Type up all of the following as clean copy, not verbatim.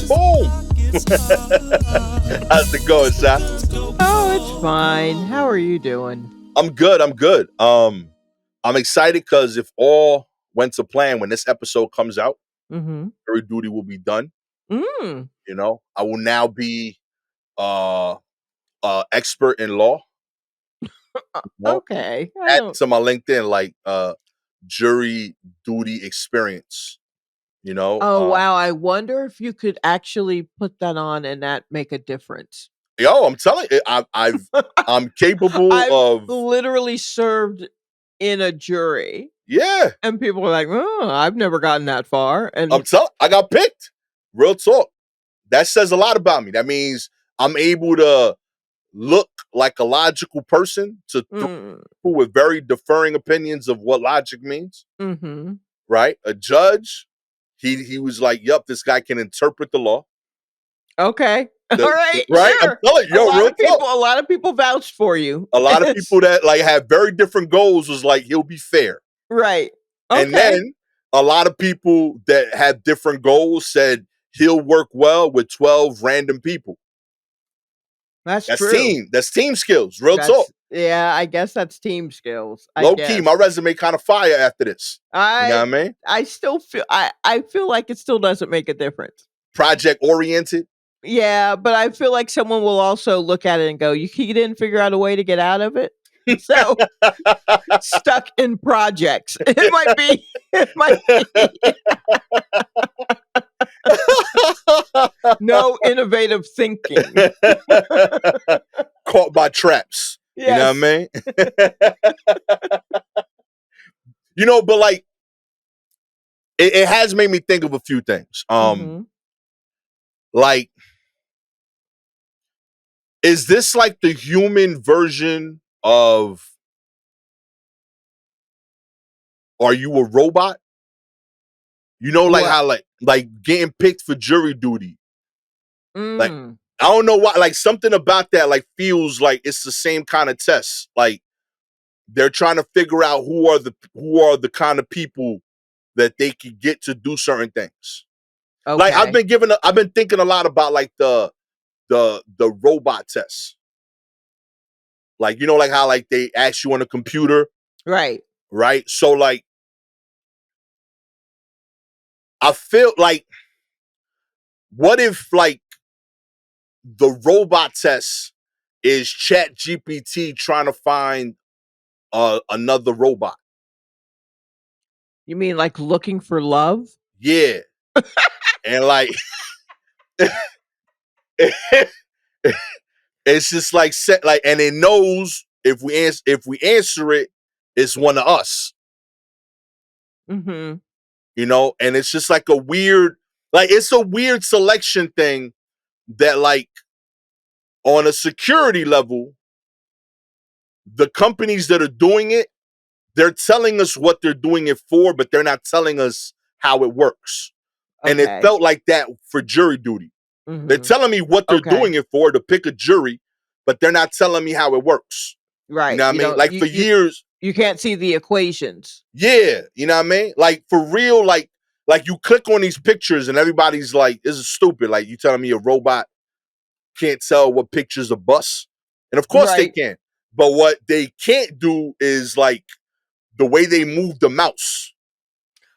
Boom. How's it going, Seth? Oh, it's fine. How are you doing? I'm good. I'm good. I'm excited because if all went to plan when this episode comes out, Mm-hmm. jury duty will be done. Mm. You know, I will now be uh expert in law. No, Okay. I add don't. to my LinkedIn like jury duty experience. You know, Oh, wow. I wonder if you could actually put that on and that make a difference. yo, I'm telling you, I'm capable I've of literally served in a jury, yeah. and people are like, "Oh, I've never gotten that far." And I got picked. Real talk. That says a lot about me. That means I'm able to look like a logical person to mm, people with very differing opinions of what logic means. mm-hmm. Right? A judge, he was like, "Yup, this guy can interpret the law." Okay. All right. Right? I'm Sure. telling you, yo, real talk. A lot of people vouched for you. A lot of people that like have very different goals was like, he'll be fair. Right. And Okay. then a lot of people that had different goals said he'll work well with 12 random people. That's That's true. team. That's team skills. Real talk. Yeah, I guess that's team skills. Low key, my resume kind of fire after this. You know what I mean? I still feel I feel like it still doesn't make a difference. Project oriented. Yeah, but I feel like someone will also look at it and go, "You didn't figure out a way to get out of it." So stuck in projects. It might be. It might be. No innovative thinking. Caught by traps. Yes. You know what I mean? You know, but like it has made me think of a few things. Mhm. Like, is this like the human version of Are You a Robot? You know, like What? how like getting picked for jury duty. Like, Mm. I don't know why, like something about that like feels like it's the same kind of test. Like they're trying to figure out who are the kind of people that they could get to do certain things. Okay. Like I've been thinking a lot about like the robot tests. Like, you know, like how like they ask you on a computer. Right. Right. So like I feel like what if like the robot test is Chat GPT trying to find another robot? You mean like looking for love? Yeah. And like it's just like set like, and it knows if we answer it, it's one of us. Mm-hmm. You know, and it's just like it's a weird selection thing that like on a security level, the companies that are doing it, they're telling us what they're doing it for, but they're not telling us how it works. Okay. And it felt like that for jury duty. Mm-hmm. They're telling me what they're doing it for to pick a jury, but they're not telling me how it works. Right. You know what I mean? Like for years. You can't see the equations. Yeah. You know what I mean? Like for real, like you click on these pictures and everybody's like, this is stupid. Like you telling me a robot can't tell what picture's a bus? And of course they can. But what they can't do is like the way they move the mouse.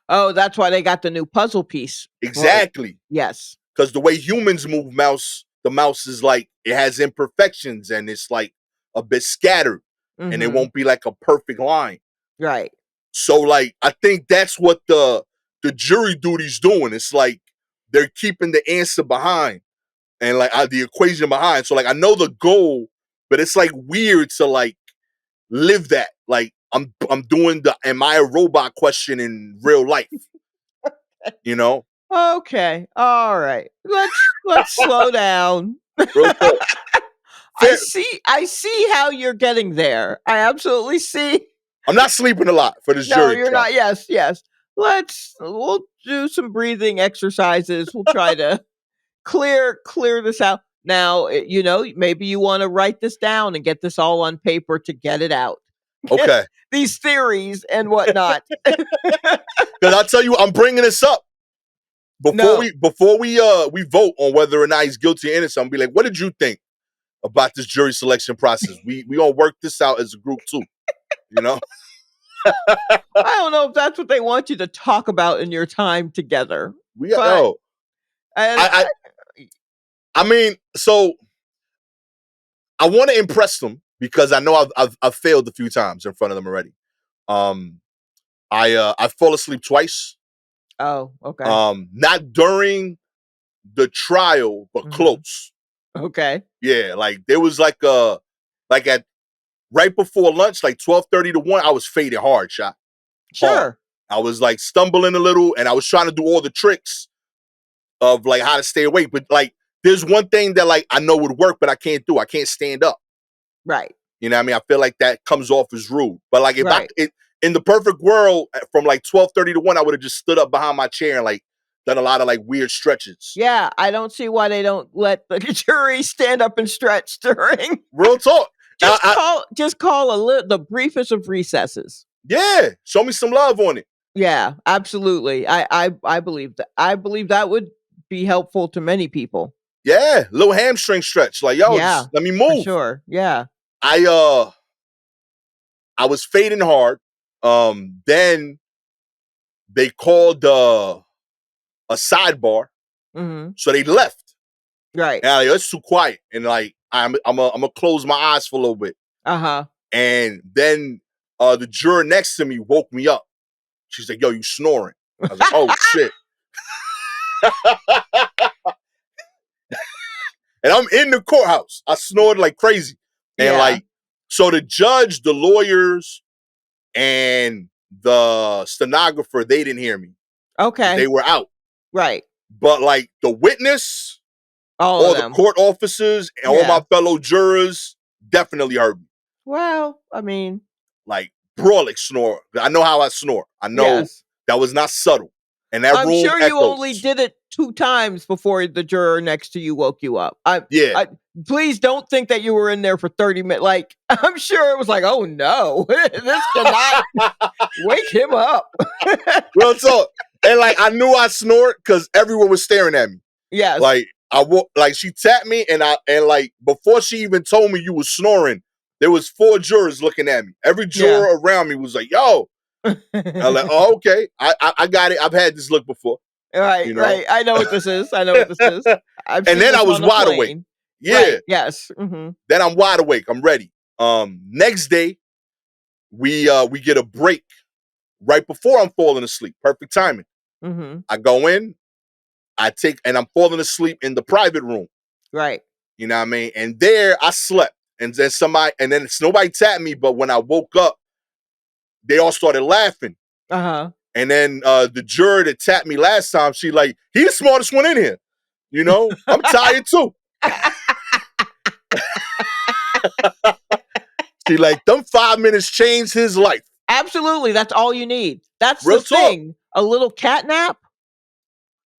Oh, that's why they got the new puzzle piece. Exactly. Yes. Because the way humans move the mouse is like, it has imperfections and it's like a bit scattered. Mm-hmm. And it won't be like a perfect line. Right. So like, I think that's what the jury duty's doing. It's like they're keeping the answer behind and like the equation behind. So like, I know the goal, but it's like weird to like live that. Like I'm doing the am I a robot question in real life. You know? Okay. All right. Let's slow down. Real talk. I see how you're getting there. I absolutely see. I'm not sleeping a lot for this jury. No, you're not. Yes. We'll do some breathing exercises. We'll try to clear this out. Now, you know, maybe you want to write this down and get this all on paper to get it out. Okay. These theories and whatnot. Because I'll tell you, I'm bringing this up. before we vote on whether or not he's guilty or innocent, I'm gonna be like, what did you think about this jury selection process? We gonna work this out as a group too, you know? I don't know if that's what they want you to talk about in your time together. We got But and I mean, so I want to impress them because I know I've failed a few times in front of them already. I fall asleep twice. Oh, okay. Not during the trial, but close. Okay. Yeah, like there was like at right before lunch, like 12:30 to 1, I was faded hard, shot. Sure. Hard. I was like stumbling a little and I was trying to do all the tricks of like how to stay awake. But like there's one thing that like I know would work, but I can't do. I can't stand up. Right. You know what I mean? I feel like that comes off as rude. But like if in the perfect world, from like 12:30 to 1, I would have just stood up behind my chair and like done a lot of like weird stretches. Yeah, I don't see why they don't let the jury stand up and stretch during. Real talk. Just call the briefest of recesses. Yeah, show me some love on it. Yeah, absolutely. I believe that. I believe that would be helpful to many people. Yeah, little hamstring stretch. Like, yo, just let me move. For sure. Yeah. I was fading hard. Then they called a sidebar. So they left. Right. And like, it's too quiet. And like I'm gonna close my eyes for a little bit. And then the juror next to me woke me up. She's like, yo, you snoring. I was like, oh shit. And I'm in the courthouse. I snored like crazy. And like, so the judge, the lawyers, and the stenographer, they didn't hear me. Okay. They were out. Right. But like the witness, all the court officers, and all my fellow jurors definitely heard me. Well, I mean, like brawling snore. I know how I snore. I know that was not subtle. And that I'm room sure echoes. you only did it 2 times before the juror next to you woke you up. Please don't think that you were in there for 30 minutes. Like, I'm sure it was like, oh no, this cannot wake him up. Real talk. And like, I knew I snored because everyone was staring at me. Yes. Like, like she tapped me and like, before she even told me you was snoring, there was 4 jurors looking at me. Every juror around me was like, yo. I'm like, oh, okay. I got it. I've had this look before. Right, you know? Right. I know what this is. And then I was wide awake. Yeah. Right. Yes. Then I'm wide awake. I'm ready. Next day, we get a break right before I'm falling asleep. Perfect timing. I go in, and I'm falling asleep in the private room. Right. You know what I mean? And there I slept. And then nobody tapped me, but when I woke up, they all started laughing. And then the juror that tapped me last time, she like, he the smartest one in here. You know, I'm tired too. She like, them 5 minutes changed his life. Absolutely. That's all you need. That's Real the thing. A little cat nap.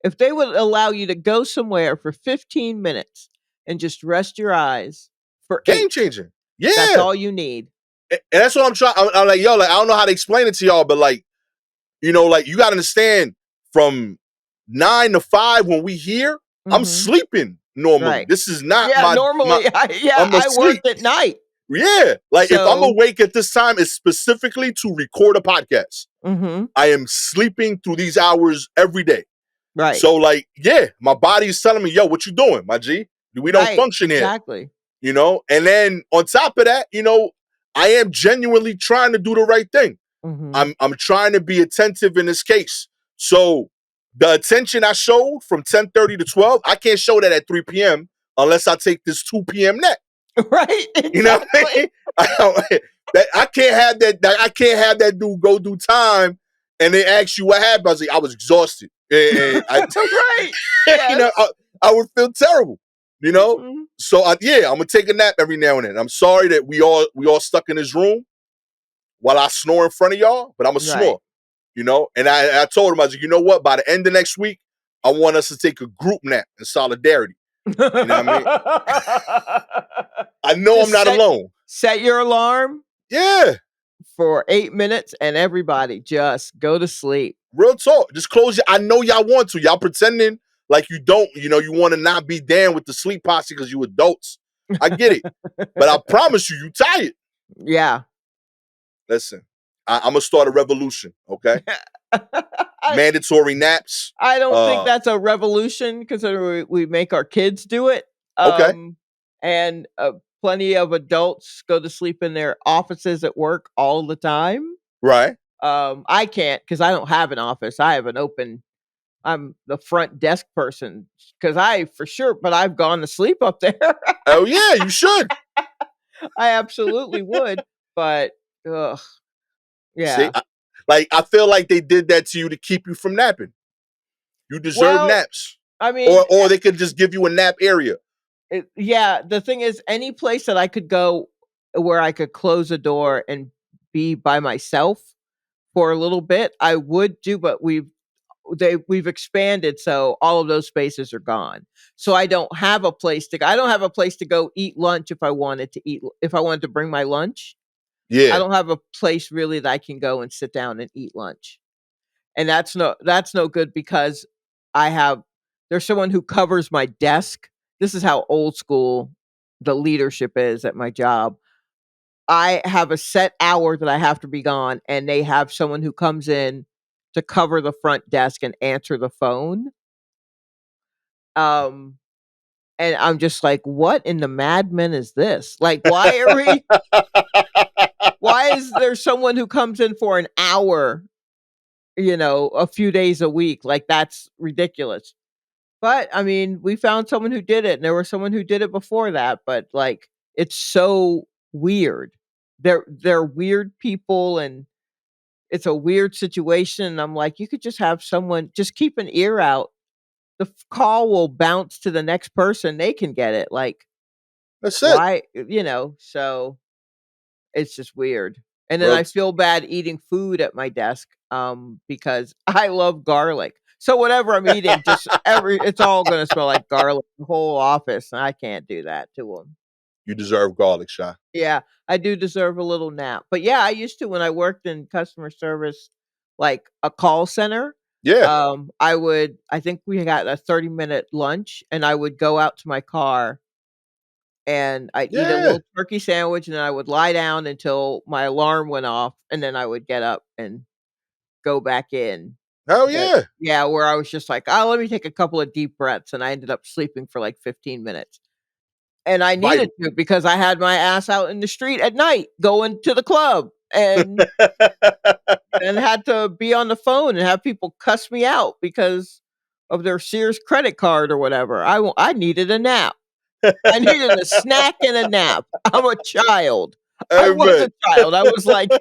If they would allow you to go somewhere for 15 minutes and just rest your eyes for game changer. Yeah. That's all you need. And that's what I'm trying. I'm like, yo, like, I don't know how to explain it to y'all, but like, you know, like, you got to understand, from 9 to 5 when we here, I'm sleeping normally. Right. This is not normally. I work at night. Yeah. Like, if I'm awake at this time, it's specifically to record a podcast. I am sleeping through these hours every day. Right. So like, yeah, my body is telling me, yo, what you doing, my G? We don't function here. Exactly. You know? And then on top of that, you know, I am genuinely trying to do the right thing. I'm trying to be attentive in this case. So the attention I showed from 10:30 to 12, I can't show that at 3 p.m. unless I take this 2 p.m. nap. Right. Exactly. You know what I mean? I can't have that. I can't have that dude go do time and they ask you what happened. I was like, I was exhausted. And right. Yes. You know, I would feel terrible. You know, so I'm gonna take a nap every now and then. I'm sorry that we all stuck in this room while I snore in front of y'all, but I'm a snore. You know, and I told him, I was like, you know what? By the end of next week, I want us to take a group nap in solidarity. You know what I mean? I know I'm not alone. Set your alarm. Yeah. For 8 minutes and everybody just go to sleep. Real talk. Just close your. I know y'all want to. Y'all pretending like you don't. You know, you want to not be down with the sleep posse because you adults. I get it, but I promise you, you tired. Yeah. Listen, I'm gonna start a revolution. Okay, I, mandatory naps. I don't think that's a revolution considering we make our kids do it. Okay, And plenty of adults go to sleep in their offices at work all the time. right. I can't because I don't have an office. I have an open. I'm the front desk person because I for sure, but I've gone to sleep up there. Oh yeah, you should. I absolutely would, but ugh, See, yeah. I feel like they did that to you to keep you from napping. You deserve Well, naps, I mean, or they could just give you a nap area. yeah. The thing is, any place that I could go where I could close a door and be by myself for a little bit, I would do. But we've expanded, so all of those spaces are gone. So I don't have a place to go. I don't have a place to go eat lunch if I wanted to eat. If I wanted to bring my lunch, I Yeah, don't have a place really that I can go and sit down and eat lunch. And that's no good because I have there's someone who covers my desk. This is how old school the leadership is at my job. I have a set hour that I have to be gone, and they have someone who comes in to cover the front desk and answer the phone. Um, and I'm just like, what in the madmen is this? Like, why is there someone who comes in for an hour, a few days a week? Like, that's ridiculous. But I mean, we found someone who did it, and there was someone who did it before that, but like it's so weird. They're weird people and it's a weird situation. And I'm like, you could just have someone just keep an ear out. The call will bounce to the next person. They can get it. Like, that's it, why, so it's just weird. And then bro. I feel bad eating food at my desk because I love garlic. So whatever I'm eating, just it's all gonna smell like garlic, the whole office, and I can't do that to them. You deserve garlic, Shy. Yeah, I do deserve a little nap. But yeah, I used to when I worked in customer service, like a call center. Yeah, I think we got a 30-minute lunch, and I would go out to my car and I'd eat a yeah. little turkey sandwich, and then I would lie down until my alarm went off, and then I would get up and go back in. Hell But yeah. yeah, where I was just like, "Oh, let me take a couple of deep breaths," and I ended up sleeping for like 15 minutes. And I needed Vital. to because I had my ass out in the street at night going to the club and had to be on the phone and have people cuss me out because of their Sears credit card or whatever. I needed a nap. I needed a snack and a nap. I'm a child. I Hey, was man. a child. I was like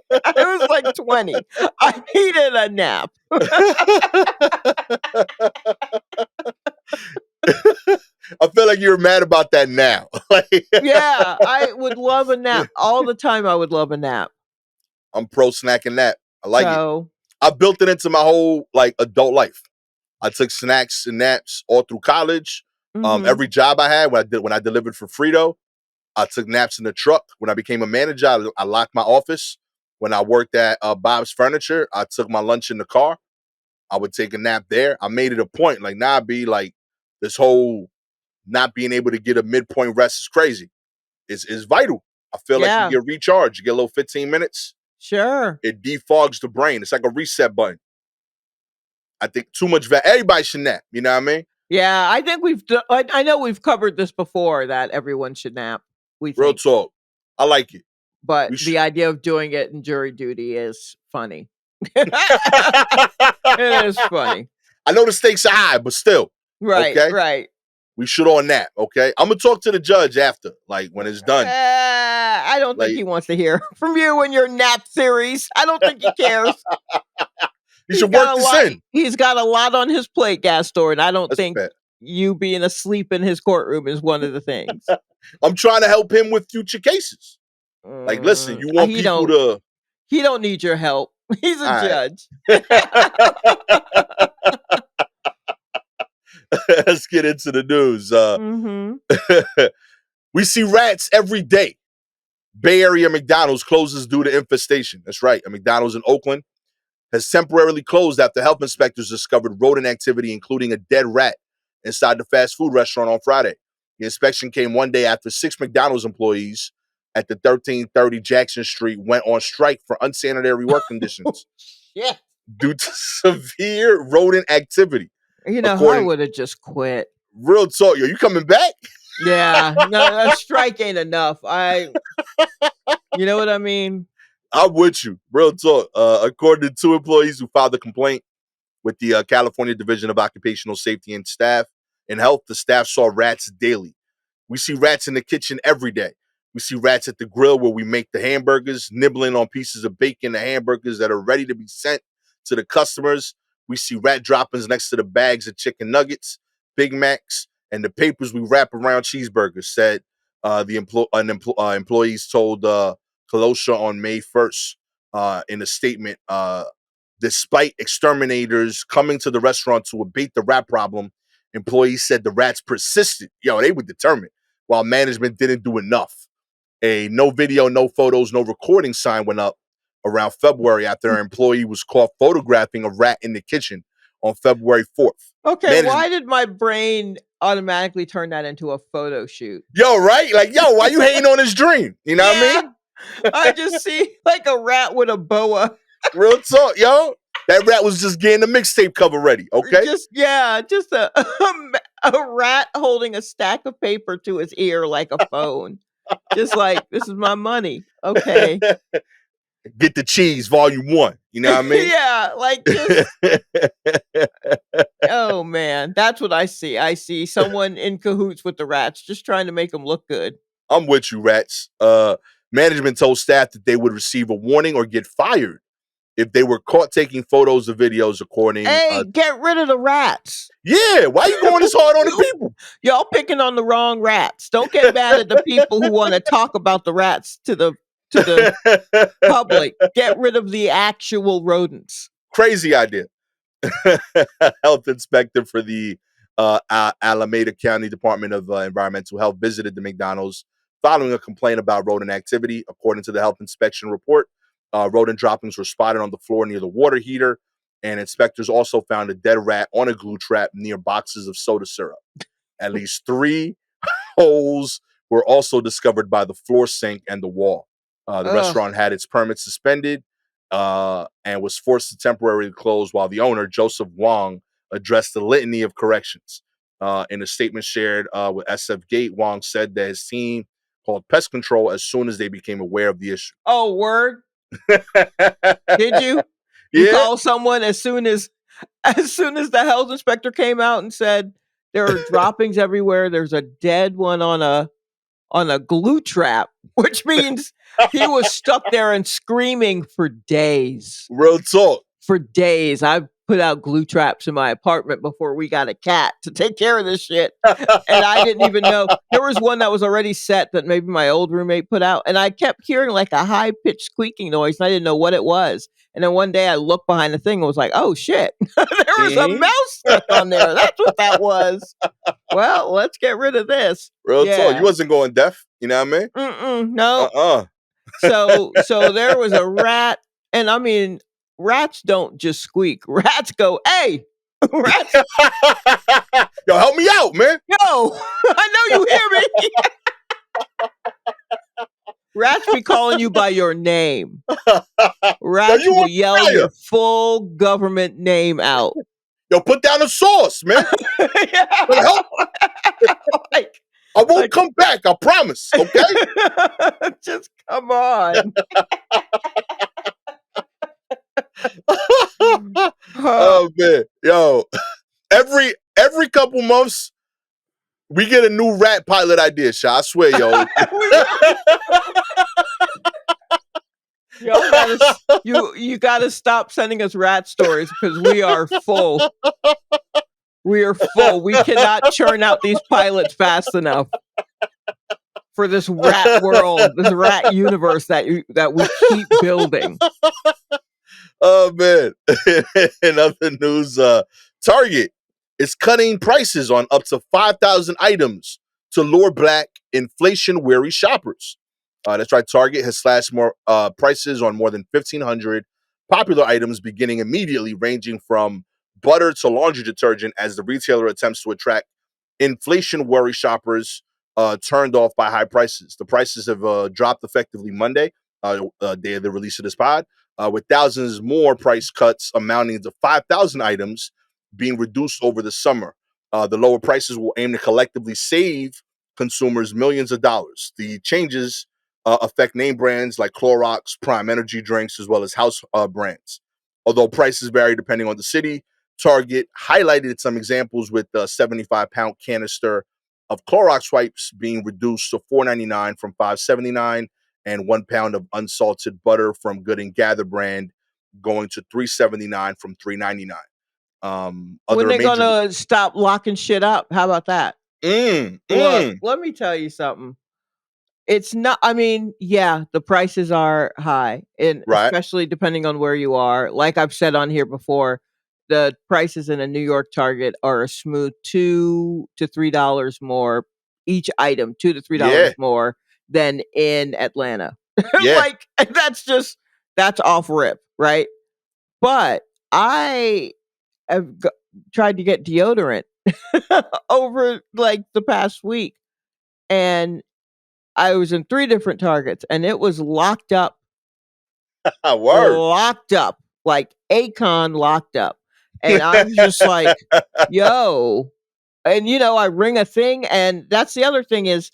20. I needed a nap. I feel like you're mad about that now. Yeah, I would love a nap. All the time I would love a nap. I'm pro snacking nap. I like it. So, I built it into my whole like adult life. I took snacks and naps all through college. mhm. Every job I had when I delivered for Frito, I took naps in the truck. When I became a manager, I locked my office. When I worked at Bob's Furniture, I took my lunch in the car. I would take a nap there. I made it a point. Like, nah, be like this whole not being able to get a midpoint rest is crazy. It's vital. I feel like you Yeah, get recharged. You get a little 15 minutes. sure. It defogs the brain. It's like a reset button. I think too much. Everybody should nap. You know what I mean? Yeah, I think I know we've covered this before that everyone should nap, we Real think. talk. I like it. But We the should. idea of doing it in jury duty is funny. It is funny. I know the stakes are high, but still, Right, okay. right. We should all nap. Okay. I'm gonna talk to the judge after, like when it's done. I don't think Like he wants to hear from you and your nap theories. I don't think he cares. you should work this in. He's got a lot on his plate, Gastor, and I don't That's think fair. you being asleep in his courtroom is one of the things. I'm trying to help him with future cases. Like, listen, you want He people don't to. he don't need your help. He's a All right. judge. Let's get into the news. Mhm. We see rats every day. Bay Area McDonald's closes due to infestation. That's right. A McDonald's in Oakland has temporarily closed after health inspectors discovered rodent activity, including a dead rat, inside the fast food restaurant on Friday. The inspection came one day after 6 McDonald's employees at the 1330 Jackson Street went on strike for unsanitary work conditions Yeah. due to severe rodent activity. You know, I According, would have just quit. real talk, yo, you coming back? Yeah. No, a strike ain't enough. You know what I mean? I'm with you. Real talk. According to 2 employees who filed the complaint with the California Division of Occupational Safety and Staff and Health, the staff saw rats daily. We see rats in the kitchen every day. We see rats at the grill where we make the hamburgers, nibbling on pieces of bacon, the hamburgers that are ready to be sent to the customers. We see rat droppings next to the bags of chicken nuggets, Big Macs, and the papers we wrap around cheeseburgers, said employees told Colossia on May 1st in a statement. Despite exterminators coming to the restaurant to abate the rat problem, employees said the rats persisted. Yo, they were determined, while management didn't do enough. A no video, no photos, no recording sign went up around February after an employee was caught photographing a rat in the kitchen on February 4th. Okay, why did my brain automatically turn that into a photo shoot? Yo, right? Like, yo, why you hating on his dream? You know what I mean? I just see like a rat with a boa. Real talk, yo. That rat was just getting the mixtape cover ready, okay? Just a rat holding a stack of paper to his ear like a phone. Just like, this is my money. Okay. Get the cheese, volume 1. You know what I mean? Yeah, like just oh man, that's what I see. I see someone in cahoots with the rats, just trying to make them look good. I'm with you, rats. Management told staff that they would receive a warning or get fired if they were caught taking photos or videos according. Hey, get rid of the rats. Yeah, why you going this hard on the people? Y'all picking on the wrong rats. Don't get mad at the people who want to talk about the rats to the public. Get rid of the actual rodents. Crazy idea. Health inspector for the Alameda County Department of Environmental Health visited the McDonald's following a complaint about rodent activity. According to the health inspection report, rodent droppings were spotted on the floor near the water heater, and inspectors also found a dead rat on a glue trap near boxes of soda syrup. At least 3 holes were also discovered by the floor sink and the wall. The restaurant had its permit suspended and was forced to temporarily close while the owner, Joseph Wong, addressed the litany of corrections. In a statement shared with SF Gate, Wong said that his team called pest control as soon as they became aware of the issue. Oh, word? Did you? You call someone as soon as the health inspector came out and said there are droppings everywhere. There's a dead one on a glue trap, which means he was stuck there and screaming for days. Real talk. For days. I've put out glue traps in my apartment before we got a cat to take care of this shit. And I didn't even know. There was one that was already set that maybe my old roommate put out. And I kept hearing like a high-pitched squeaking noise, and I didn't know what it was. And then one day I looked behind the thing and was like, oh, shit. There was a mouse stuck on there. That's what that was. Well, let's get rid of this. Real talk. You wasn't going deaf. You know what I mean? No. So there was a rat. And I mean, rats don't just squeak. Rats go, hey. Rats. Yo, help me out, man. Yo, I know you hear me. Rats be calling you by your name. Rats will yell your full government name out. Yo, put down the sauce, man. Help. I won't come back, I promise, okay? Just come on. Oh, man. Yo, every couple months, we get a new rat pilot idea, Sha. I swear, yo. You gotta stop sending us rat stories because we are full. We are full. We cannot churn out these pilots fast enough for this rat world, this rat universe that we keep building. Oh man! In other news, Target is cutting prices on up to 5,000 items to lure black inflation-weary shoppers. That's right. Target has slashed more prices on more than 1,500 popular items beginning immediately, ranging from butter to laundry detergent, as the retailer attempts to attract inflation worry shoppers turned off by high prices. The prices have dropped effectively Monday, day of the release of this pod, with thousands more price cuts amounting to 5,000 items being reduced over the summer. The lower prices will aim to collectively save consumers millions of dollars. The changes affect name brands like Clorox, Prime Energy drinks, as well as house brands. Although prices vary depending on the city, Target highlighted some examples with the 75-pound canister of Clorox wipes being reduced to $4.99 from $5.79, and 1 pound of unsalted butter from Good and Gather brand going to $3.79 from $3.99. When Other they major gonna stop locking shit up? How about that? mm, Look, mm, let me tell you something. It's not, I mean, yeah, the prices are high, and right, especially depending on where you are. Like I've said on here before, the prices in a New York Target are a smooth $2 to $3 more each item, $2 to $3 yeah, more than in Atlanta. yeah. Like that's off rip, right? But I have tried to get deodorant over like the past week, and I was in 3 different Targets, and it was Word. locked up, like Akon locked up. And I was just like, "Yo." And, I ring a thing, and that's the other thing is,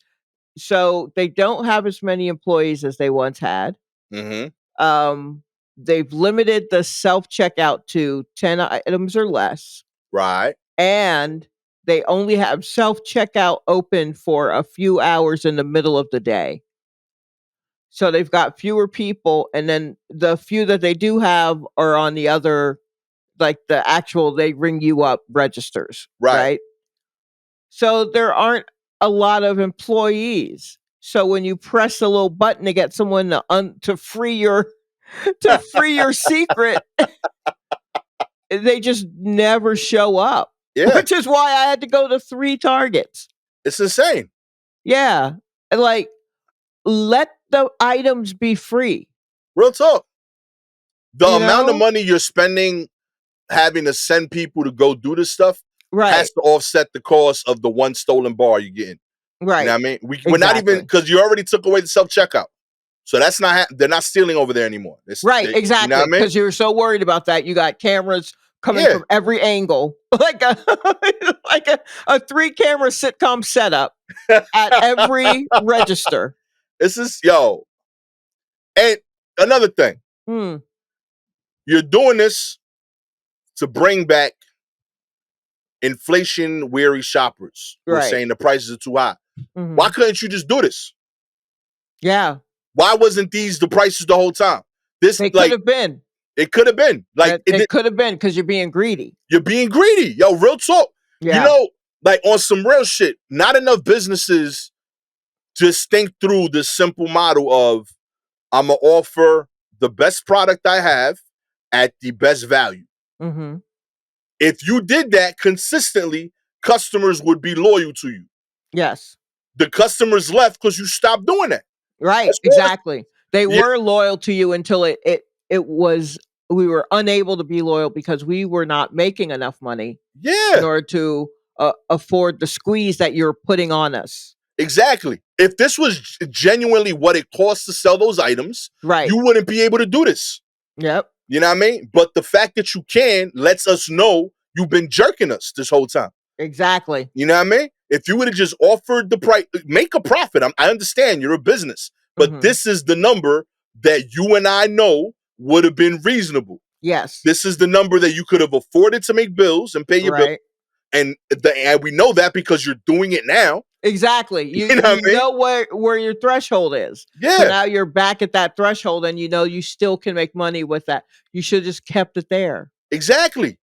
so they don't have as many employees as they once had. Mm-hmm. They've limited the self-checkout to 10 items or less, Right. and they only have self-checkout open for a few hours in the middle of the day. So they've got fewer people, and then the few that they do have are on the other, like the actual, they ring you up registers, Right. right? So there aren't a lot of employees. So when you press a little button to get someone to free your to free your secret, they just never show up, Yeah. which is why I had to go to 3 Targets. It's insane. Yeah, and like, let the items be free, Real talk. The you amount of know? money you're spending having to send people to go do this stuff has Right, to offset the cost of the one stolen bar you're getting. You know right. what I mean? We're not even, Exactly. because you already took away the self checkout, so that's not they're not stealing over there anymore. Right, You know what exactly. I mean? Because you're so worried about that, you got cameras coming Yeah, from every angle, like a like a 3-camera sitcom setup at every register. this is yo. And another thing, Hmm, you're doing this to bring back inflation weary shoppers who are right. saying the prices are too high. Why Mhm. couldn't you just do this? Yeah, Why wasn't these the prices the whole time? This they could like have been. it could have been like That they could have been, because 'cause you're being greedy. you're being greedy, yo. Real talk. You Yeah. know, like on some real shit. Not enough businesses just think through the simple model of I'm gonna offer the best product I have at the best value. Mhm. If you did that consistently, customers would be loyal to you. Yes. The customers left because you stopped doing that. Right, That's all. exactly. They Yeah, were loyal to you until it was, we were unable to be loyal because we were not making enough money in yeah, order to, afford the squeeze that you're putting on us. exactly. If this was genuinely what it costs to sell those items, Right. you wouldn't be able to do this. Yep. You know what I mean? But the fact that you can lets us know you've been jerking us this whole time. Exactly. You know what I mean? If you would have just offered the price, make a profit. I understand you're a business, but Mhm. this is the number that you and I know would have been reasonable. Yes. This is the number that you could have afforded to make bills and pay your bill. Right. And we know that because you're doing it now. Exactly. You You know what you I mean? know where your threshold is. So Yeah, now you're back at that threshold, and you still can make money with that. You should just kept it there. exactly.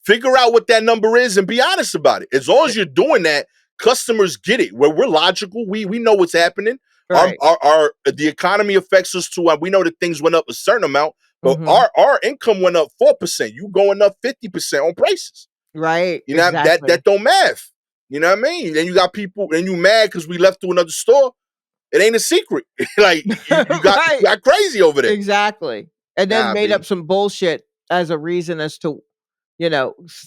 Figure out what that number is and be honest about it. As long Eh, as you're doing that, customers get it. Where we're logical, we know what's happening. right. Our the economy affects us too. We know that things went up a certain amount, but Mhm. our income went up 4%. You going up 50% on prices. Right. You know that Exactly. don't math. You know what I mean? And you got people, and you mad because we left to another store. It ain't a secret. Like you Right. got crazy over there. Exactly. And then Nah, made B. up some bullshit as a reason as to,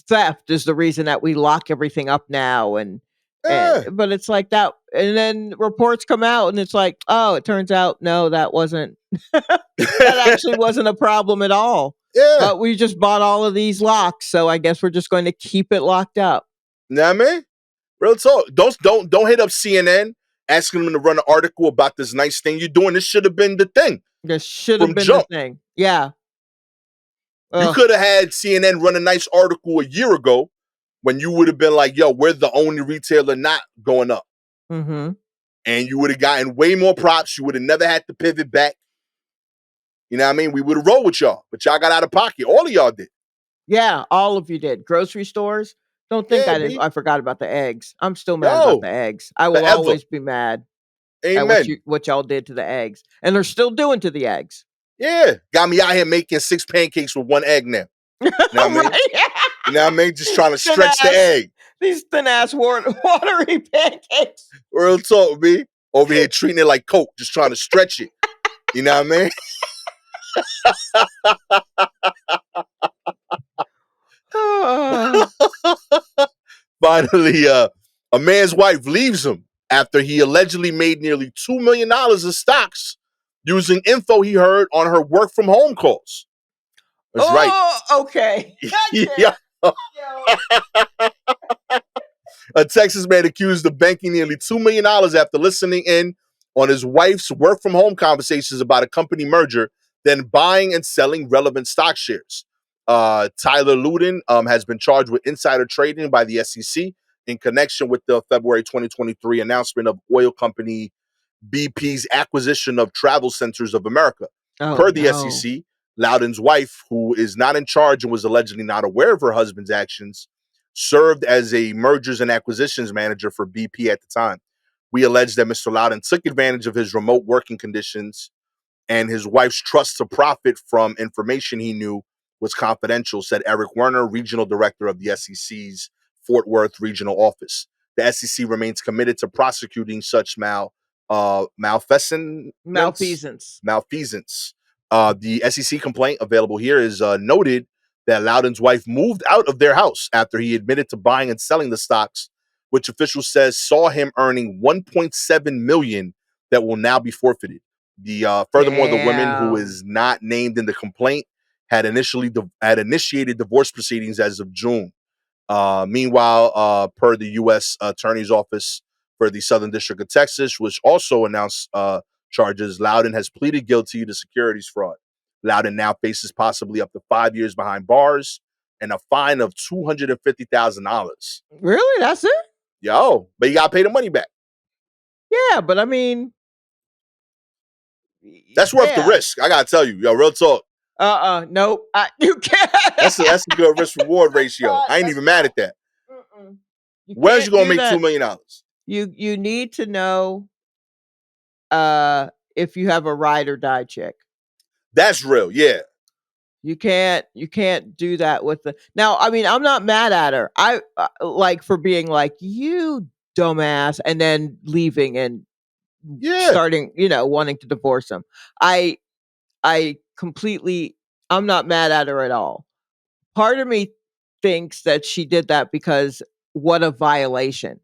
theft is the reason that we lock everything up now, and Yeah. but it's like that, and then reports come out and it's like, oh, it turns out no, that wasn't that actually wasn't a problem at all. Yeah. But we just bought all of these locks, so I guess we're just going to keep it locked up. You know what I mean? Real talk. Don't hit up CNN asking them to run an article about this nice thing you're doing. This should have been the thing This should have from been the jump. thing. Yeah. You Ugh. could have had CNN run a nice article a year ago when you would have been like, yo, we're the only retailer not going up. Mm-hmm. And you would have gotten way more props. You would have never had to pivot back. You know what I mean? We would have rolled with y'all, but y'all got out of pocket. All of y'all did. Yeah, all of you did. Grocery stores. Don't think Yeah, I didn't. B. I forgot about the eggs. I'm still mad about Yo, the eggs. I will forever. always be mad at Amen. what y'all did to the eggs, and they're still doing to the eggs. Yeah. Got me out here making 6 pancakes with 1 egg now. You know what I mean? Right? You know what I mean? Just trying to Thin stretch the ass, egg. these thin ass watery pancakes. Real talk, B. Over here treating it like Coke, just trying to stretch it. You know what I mean? Finally, a man's wife leaves him after he allegedly made nearly $2 million in stocks using info he heard on her work from home calls. That's right. Okay. Yeah. A Texas man accused of banking nearly $2 million after listening in on his wife's work from home conversations about a company merger, then buying and selling relevant stock shares. Tyler Luden has been charged with insider trading by the SEC in connection with the February 2023 announcement of oil company BP's acquisition of Travel Centers of America. Oh, Per the no. SEC, Loudon's wife, who is not in charge and was allegedly not aware of her husband's actions, served as a mergers and acquisitions manager for BP at the time. We allege that Mr. Loudon took advantage of his remote working conditions and his wife's trust to profit from information he knew was confidential, said Eric Werner, regional director of the SEC's Fort Worth regional office. The SEC remains committed to prosecuting such malfeasance. Malfeasance. The SEC complaint available here is noted that Loudon's wife moved out of their house after he admitted to buying and selling the stocks, which officials says saw him earning $1.7 million that will now be forfeited. Furthermore, the woman who is not named in the complaint had initiated divorce proceedings as of June. Meanwhile, per the U.S. Attorney's Office for the Southern District of Texas, which also announced charges, Loudon has pleaded guilty to securities fraud. Loudon now faces possibly up to 5 years behind bars and a fine of $250,000. Really? That's it? Yo, but you got to pay the money back. Yeah, but I mean, that's worth the risk. I got to tell you, yo, real talk. Nope. You can't. That's a good risk reward ratio. I ain't even mad at that. Where's you gonna make $2 million? You need to know if you have a ride or die chick. That's real, yeah. You can't do that with the. Now, I mean, I'm not mad at her. I like for being like, you dumbass, and then leaving and starting, wanting to divorce him. I completely, I'm not mad at her at all. Part of me thinks that she did that because what a violation.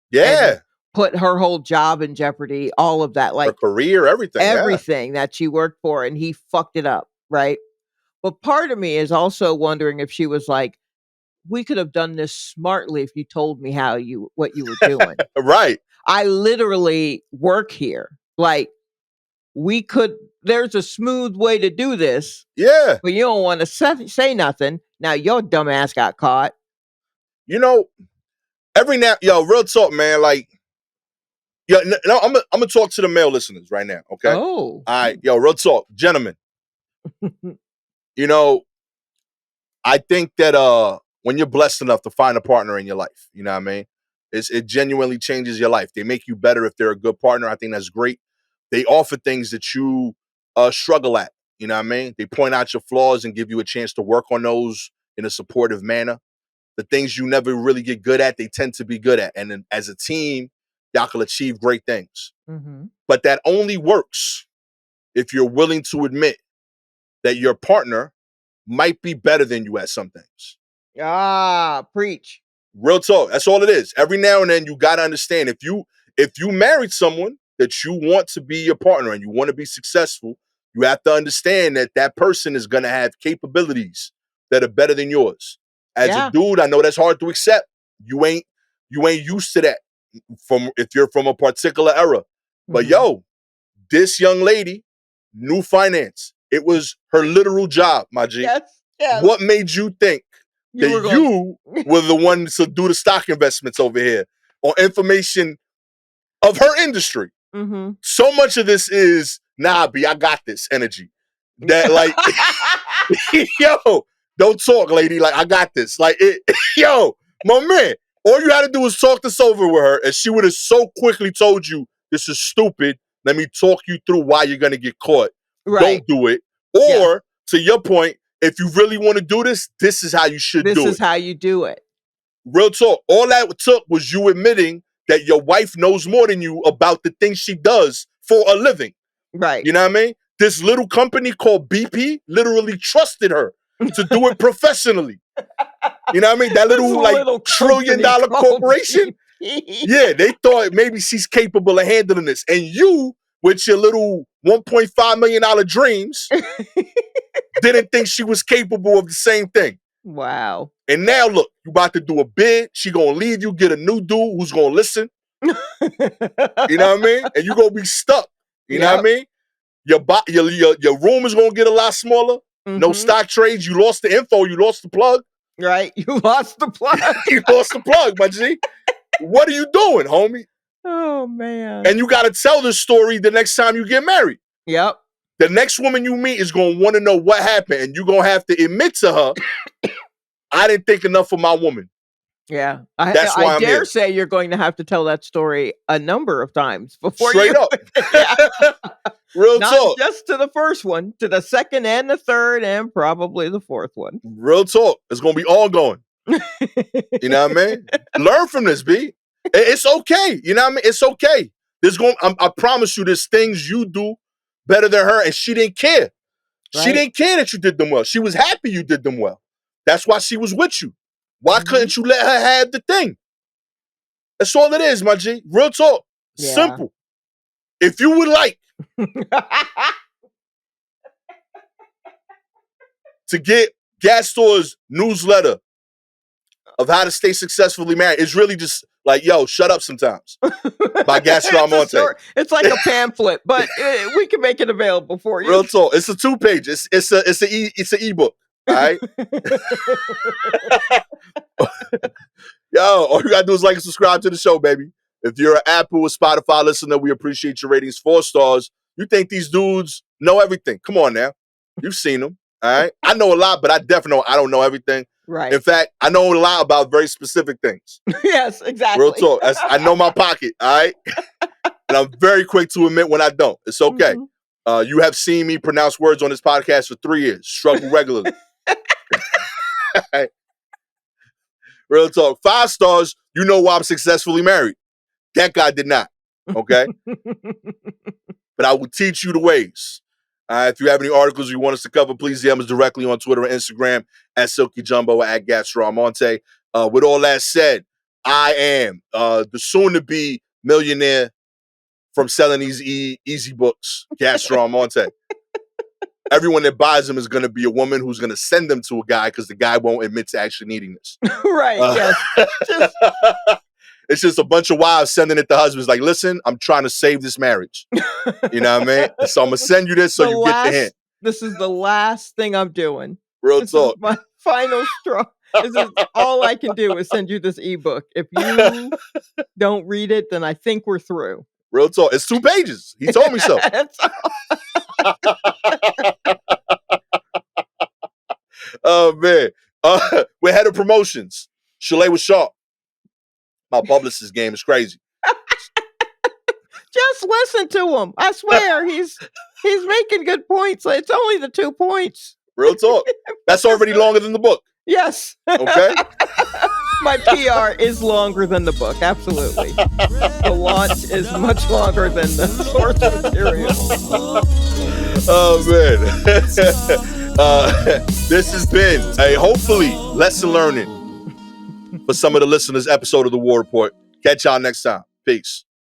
Yeah. And put her whole job in jeopardy, all of that, like her career, everything that she worked for, and he fucked it up, right? But part of me is also wondering if she was like, we could have done this smartly if you told me what you were doing. Right. I literally work here. Like, there's a smooth way to do this. Yeah. But you don't want to say nothing. Now your dumb ass got caught. Real talk, man. Like, I'm gonna talk to the male listeners right now. Okay. Oh. All right, real talk, gentlemen. I think that when you're blessed enough to find a partner in your life, you know what I mean? It genuinely changes your life. They make you better if they're a good partner. I think that's great. They offer things that you struggle at. You know what I mean? They point out your flaws and give you a chance to work on those in a supportive manner. The things you never really get good at, they tend to be good at. And then as a team, y'all can achieve great things. Mm-hmm. But that only works if you're willing to admit that your partner might be better than you at some things. Preach. Real talk. That's all it is. Every now and then you got to understand if you married someone that you want to be your partner and you want to be successful, you have to understand that that person is going to have capabilities that are better than yours. As a dude, I know that's hard to accept. You ain't used to that if you're from a particular era. But yo, this young lady knew finance. It was her literal job, my G. Yes. What made you think you were the one to do the stock investments over here on information of her industry? So much of this is, nah, B, I got this energy. That like, yo, don't talk, lady. Like, I got this. Like, yo, my man, all you had to do was talk this over with her, and she would have so quickly told you, this is stupid. Let me talk you through why you're going to get caught. Don't do it. Or, to your point, if you really want to do this, this is how you should do it. This is how you do it. Real talk. All that took was you admitting that your wife knows more than you about the things she does for a living. Right. You know what I mean? This little company called BP literally trusted her to do it professionally. You know what I mean? That little $1 trillion corporation. Yeah, they thought maybe she's capable of handling this. And you, with your little $1.5 million dreams, didn't think she was capable of the same thing. Wow. And now look, you about to do a bid. She gonna leave you, get a new dude who's gonna listen. You know what I mean? And you gonna be stuck. You know what I mean? Your room is gonna get a lot smaller. No stock trades. You lost the info. You lost the plug. Right. You lost the plug. You lost the plug, my G. What are you doing, homie? Oh, man. And you got to tell this story the next time you get married. Yep. The next woman you meet is going to want to know what happened. And you're going to have to admit to her, I didn't think enough of my woman. Yeah. I dare say you're going to have to tell that story a number of times before Straight up. Real Not talk. just to the first one, to the second and the third and probably the fourth one. Real talk. It's going to be ongoing. You know what I mean? Learn from this, B. It's okay. You know what I mean? It's okay. I promise you, there's things you do better than her, and she didn't care. Right. She didn't care that you did them well. She was happy you did them well. That's why she was with you. Why couldn't you let her have the thing? That's all it is, my G. Real talk. Yeah. Simple. If you would like to get Gastor's newsletter of how to stay successfully married, it's really just like, yo, shut up sometimes. By Gastor Almonte. It's like a pamphlet, but we can make it available for you. Real talk. It's a 2-page. It's an ebook. All right. Yo, all you gotta do is like and subscribe to the show, baby. If you're an Apple or Spotify listener, we appreciate your ratings. 4 stars. You think these dudes know everything? Come on now. You've seen them. All right. I know a lot, but I definitely know I don't know everything. Right. In fact, I know a lot about very specific things. Yes, exactly. Real talk. I know my pocket. All right. And I'm very quick to admit when I don't. It's okay. You have seen me pronounce words on this podcast for 3 years. Struggle regularly. Right. Real talk. 5 stars. You know why I'm successfully married. That guy did not. Okay. But I will teach you the ways. If you have any articles you want us to cover, please DM us directly on Twitter and Instagram at Silky Jumbo or at Gastor Almonte. With all that said, I am the soon-to-be millionaire from selling these easy books, Gastor Almonte. Everyone that buys them is going to be a woman who's going to send them to a guy because the guy won't admit to actually needing this. Right, yes. It's just a bunch of wives sending it to husbands like, listen, I'm trying to save this marriage. You know what I mean? So I'm going to send you this so you get the hint. This is the last thing I'm doing. Real this talk. Is my final straw. This is all I can do is send you this ebook. If you don't read it, then I think we're through. Real talk. It's 2 pages. He told me so. Oh, man. We're head of promotions. Shalewa Sharpe. My publicist game is crazy. Just listen to him. I swear, he's making good points. It's only the 2 points. Real talk. That's already longer than the book. Yes. Okay. My PR is longer than the book. Absolutely. The launch is much longer than the source material. Oh, man. This has been a hopefully lesson learning for some of the listeners episode of the War Report. Catch y'all next time. Peace.